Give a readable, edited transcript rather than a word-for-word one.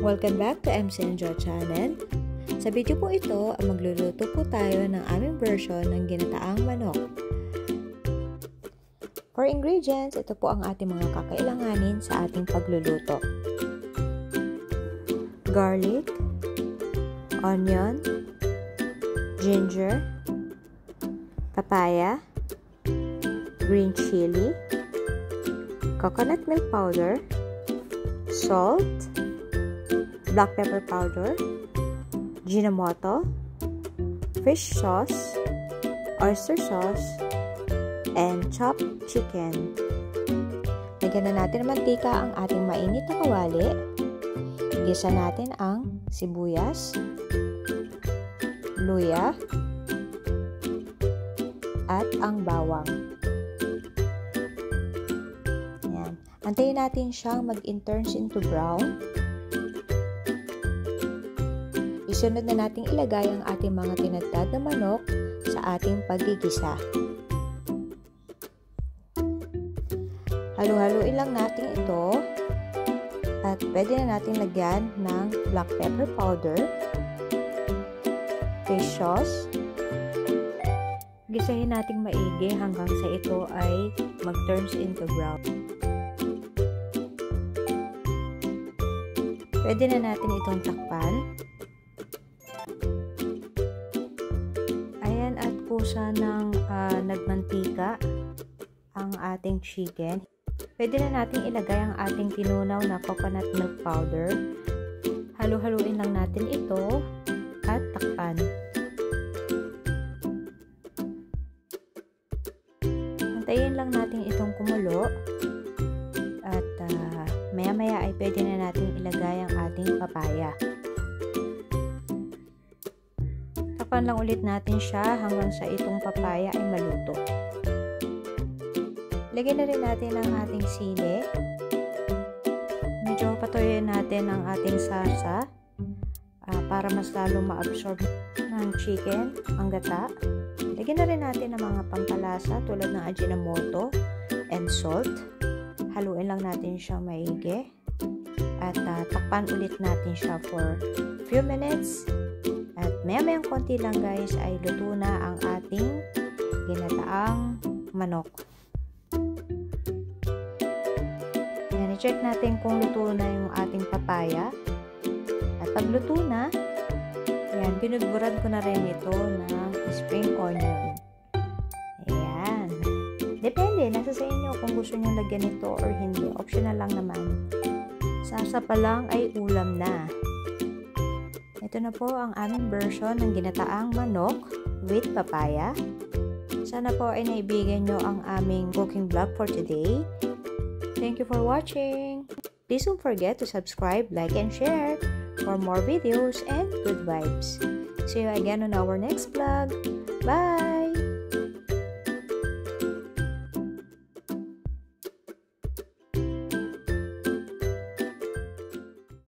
Welcome back to MC Enjoy Channel. Sa video po ito, magluluto po tayo ng aming version ng ginataang manok. For ingredients, ito po ang ating mga kakailanganin sa ating pagluluto. Garlic, onion, ginger, papaya, green chili, coconut milk powder, salt, black pepper powder, Ajinomoto, fish sauce, oyster sauce, and chopped chicken. Lagyan na natin ng mantika ang ating mainit na kawali. Igisa natin ang sibuyas, luya, at ang bawang. Ayan. Antayin natin siyang mag-turns into brown. Isunod na nating ilagay ang ating mga tinadtad na manok sa ating paggigisa. Halu-haluin lang natin ito at pwede na natin lagyan ng black pepper powder, fish sauce. Gisahin nating maigi hanggang sa ito ay mag-turns into brown. Pwede na natin itong takpan. Ayan, at kusa ng nagmantika ang ating chicken. Pwede na natin ilagay ang ating tinunaw na coconut milk powder. Halu-haluin lang natin ito at takpan. Antayin lang natin itong kumulo at maya-maya ay pwede na natin ilagay ang ating papaya. Takpan lang ulit natin siya hanggang sa itong papaya ay maluto. Lagyan na rin natin ang ating sili. Medyo patuloyin natin ang ating sarsa para mas lalo ma-absorb ng chicken ang gata. Lagyan na rin natin ang mga pampalasa tulad ng Ajinomoto and salt. Haluin lang natin siya maigi. At takpan ulit natin siya for few minutes. At maya-mayang konti lang guys ay luto na ang ating ginataang manok. Yan, i-check natin kung luto na yung ating papaya. At pag luto na, yan, binudburan ko na rin ito ng spring onion. Ayan. Depende, nasa sa inyo kung gusto nyo lagyan ito or hindi. Optional lang naman. Sarsa pa lang ay ulam na. Ito na po ang aming version ng ginataang manok with papaya. Sana po ay naibigyan nyo ang aming cooking vlog for today. Thank you for watching. Please don't forget to subscribe, like, and share for more videos and good vibes. See you again on our next vlog. Bye!